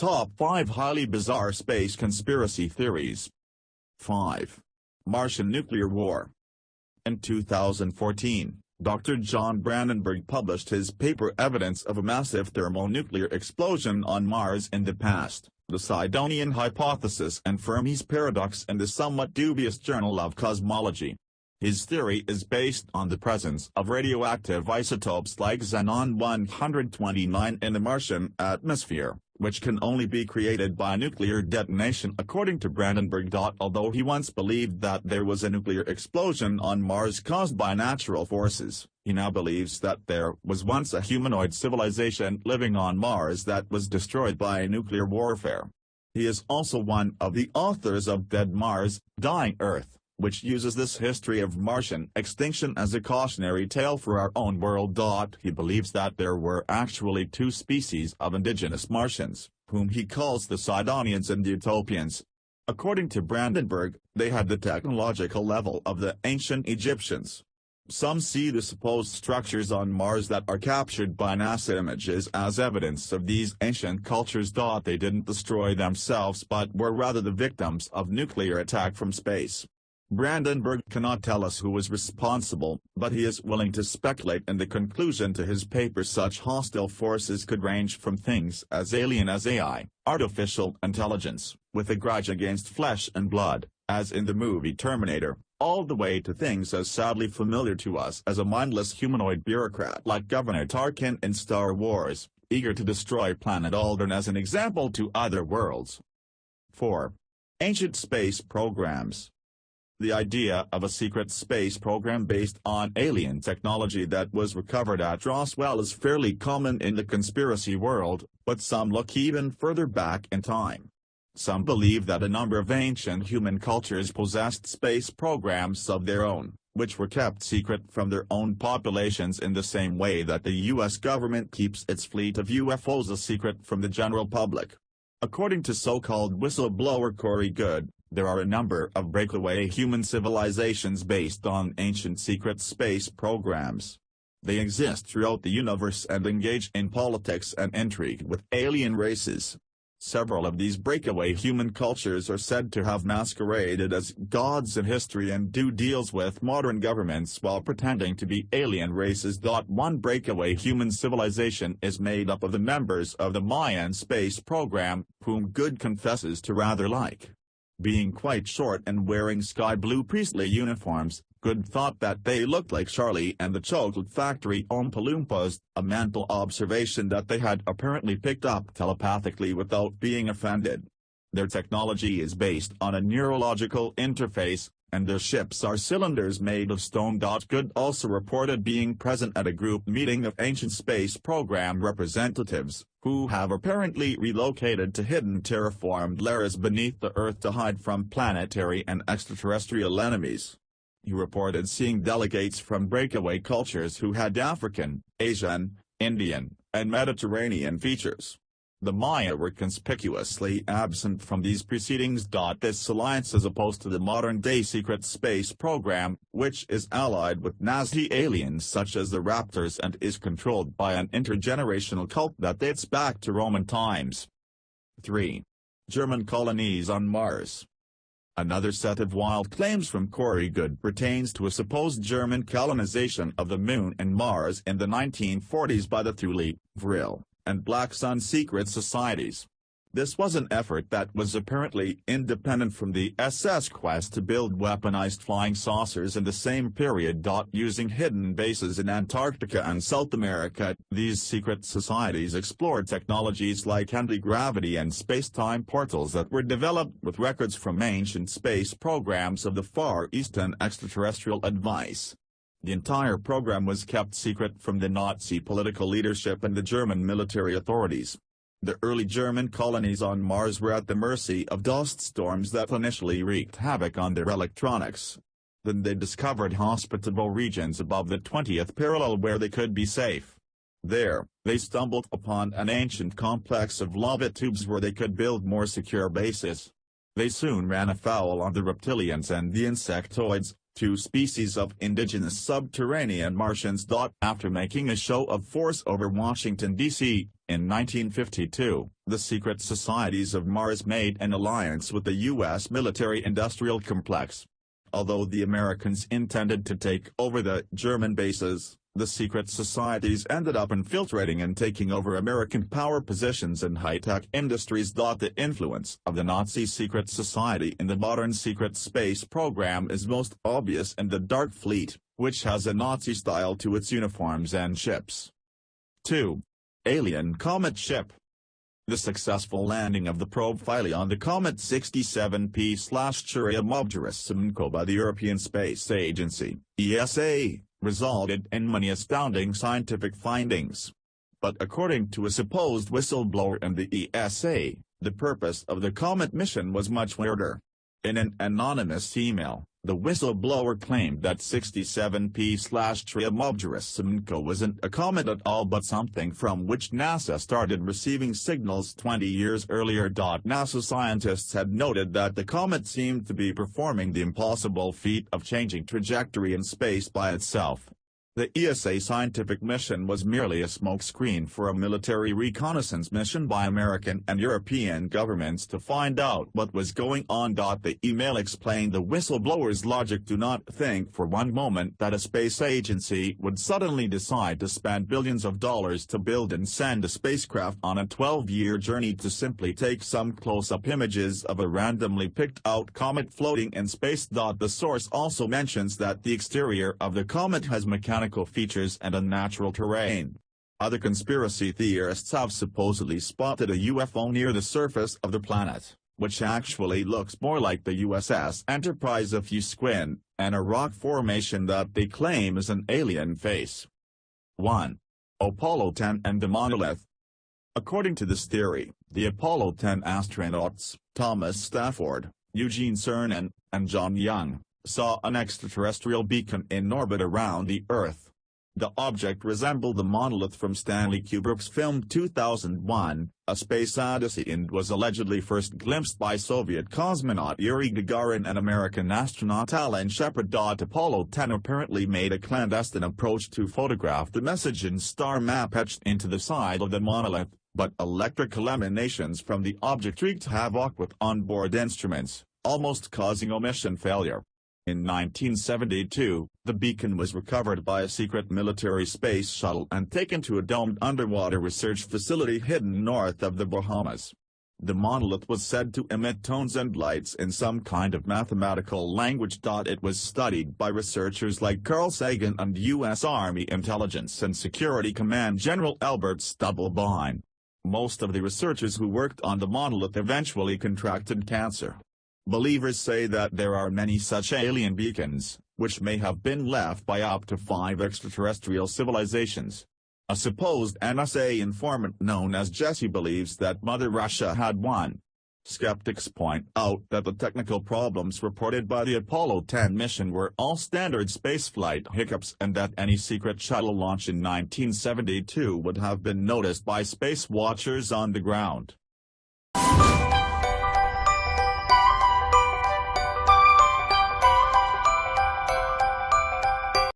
Top 5 Highly Bizarre Space Conspiracy Theories. 5. Martian Nuclear War. In 2014, Dr. John Brandenburg published his paper Evidence of a Massive Thermonuclear Explosion on Mars in the Past, the Sidonian Hypothesis and Fermi's Paradox in the somewhat dubious Journal of Cosmology. His theory is based on the presence of radioactive isotopes like xenon-129 in the Martian atmosphere, which can only be created by nuclear detonation according to Brandenburg. Although he once believed that there was a nuclear explosion on Mars caused by natural forces, he now believes that there was once a humanoid civilization living on Mars that was destroyed by nuclear warfare. He is also one of the authors of Dead Mars, Dying Earth, which uses this history of Martian extinction as a cautionary tale for our own world. He believes that there were actually two species of indigenous Martians, whom he calls the Sidonians and the Utopians. According to Brandenburg, they had the technological level of the ancient Egyptians. Some see the supposed structures on Mars that are captured by NASA images as evidence of these ancient cultures. They didn't destroy themselves but were rather the victims of nuclear attack from space. Brandenburg cannot tell us who was responsible, but he is willing to speculate in the conclusion to his paper such hostile forces could range from things as alien as AI, artificial intelligence, with a grudge against flesh and blood, as in the movie Terminator, all the way to things as sadly familiar to us as a mindless humanoid bureaucrat like Governor Tarkin in Star Wars, eager to destroy planet Alderaan as an example to other worlds. 4. Ancient space programs. The idea of a secret space program based on alien technology that was recovered at Roswell is fairly common in the conspiracy world, but some look even further back in time. Some believe that a number of ancient human cultures possessed space programs of their own, which were kept secret from their own populations in the same way that the U.S. government keeps its fleet of UFOs a secret from the general public. According to so-called whistleblower Corey Goode, there are a number of breakaway human civilizations based on ancient secret space programs. They exist throughout the universe and engage in politics and intrigue with alien races. Several of these breakaway human cultures are said to have masqueraded as gods in history and do deals with modern governments while pretending to be alien races. One breakaway human civilization is made up of the members of the Mayan space program, whom Goode confesses to rather like. Being quite short and wearing sky blue priestly uniforms, Goode thought that they looked like Charlie and the Chocolate Factory Oompa Loompas, a mental observation that they had apparently picked up telepathically without being offended. Their technology is based on a neurological interface, and their ships are cylinders made of stone. Goode also reported being present at a group meeting of ancient space program representatives, who have apparently relocated to hidden terraformed lairs beneath the Earth to hide from planetary and extraterrestrial enemies. He reported seeing delegates from breakaway cultures who had African, Asian, Indian, and Mediterranean features. The Maya were conspicuously absent from these proceedings. This alliance is opposed to the modern-day secret space program, which is allied with nasty aliens such as the Raptors and is controlled by an intergenerational cult that dates back to Roman times. 3. German colonies on Mars. Another set of wild claims from Corey Goode pertains to a supposed German colonization of the Moon and Mars in the 1940s by the Thule, Vril, and Black Sun secret societies. This was an effort that was apparently independent from the SS quest to build weaponized flying saucers in the same period. Using hidden bases in Antarctica and South America, these secret societies explored technologies like anti-gravity and space-time portals that were developed with records from ancient space programs of the Far East and extraterrestrial advice. The entire program was kept secret from the Nazi political leadership and the German military authorities. The early German colonies on Mars were at the mercy of dust storms that initially wreaked havoc on their electronics. Then they discovered hospitable regions above the 20th parallel where they could be safe. There, they stumbled upon an ancient complex of lava tubes where they could build more secure bases. They soon ran afoul of the reptilians and the insectoids, two species of indigenous subterranean Martians. After making a show of force over Washington, D.C., In 1952, the secret societies of Mars made an alliance with the U.S. military-industrial complex. Although the Americans intended to take over the German bases, the secret societies ended up infiltrating and taking over American power positions in high-tech industries. The influence of the Nazi secret society in the modern secret space program is most obvious in the Dark Fleet, which has a Nazi style to its uniforms and ships. 2. Alien Comet Ship. The successful landing of the probe Philae on the comet 67P/Churyumov-Gerasimenko by the European Space Agency (ESA) resulted in many astounding scientific findings. But according to a supposed whistleblower in the ESA, the purpose of the comet mission was much weirder. In an anonymous email, the whistleblower claimed that 67P/Churyumov-Gerasimenko wasn't a comet at all but something from which NASA started receiving signals 20 years earlier. NASA scientists had noted that the comet seemed to be performing the impossible feat of changing trajectory in space by itself. The ESA scientific mission was merely a smokescreen for a military reconnaissance mission by American and European governments to find out what was going on. The email explained the whistleblower's logic. Do not think for one moment that a space agency would suddenly decide to spend billions of dollars to build and send a spacecraft on a 12-year journey to simply take some close-up images of a randomly picked-out comet floating in space. The source also mentions that the exterior of the comet has mechanical features and unnatural terrain. Other conspiracy theorists have supposedly spotted a UFO near the surface of the planet, which actually looks more like the USS Enterprise if you squint, and a rock formation that they claim is an alien face. 1. Apollo 10 and the monolith. According to this theory, the Apollo 10 astronauts, Thomas Stafford, Eugene Cernan, and John Young, saw an extraterrestrial beacon in orbit around the Earth. The object resembled the monolith from Stanley Kubrick's film 2001, A Space Odyssey, and was allegedly first glimpsed by Soviet cosmonaut Yuri Gagarin and American astronaut Alan Shepard. Apollo 10 apparently made a clandestine approach to photograph the message in star map etched into the side of the monolith, but electrical emanations from the object wreaked havoc with onboard instruments, almost causing a mission failure. In 1972, the beacon was recovered by a secret military space shuttle and taken to a domed underwater research facility hidden north of the Bahamas. The monolith was said to emit tones and lights in some kind of mathematical language. It was studied by researchers like Carl Sagan and U.S. Army Intelligence and Security Command General Albert Stubblebine. Most of the researchers who worked on the monolith eventually contracted cancer. Believers say that there are many such alien beacons, which may have been left by up to 5 extraterrestrial civilizations. A supposed NSA informant known as Jesse believes that Mother Russia had one. Skeptics point out that the technical problems reported by the Apollo 10 mission were all standard spaceflight hiccups and that any secret shuttle launch in 1972 would have been noticed by space watchers on the ground.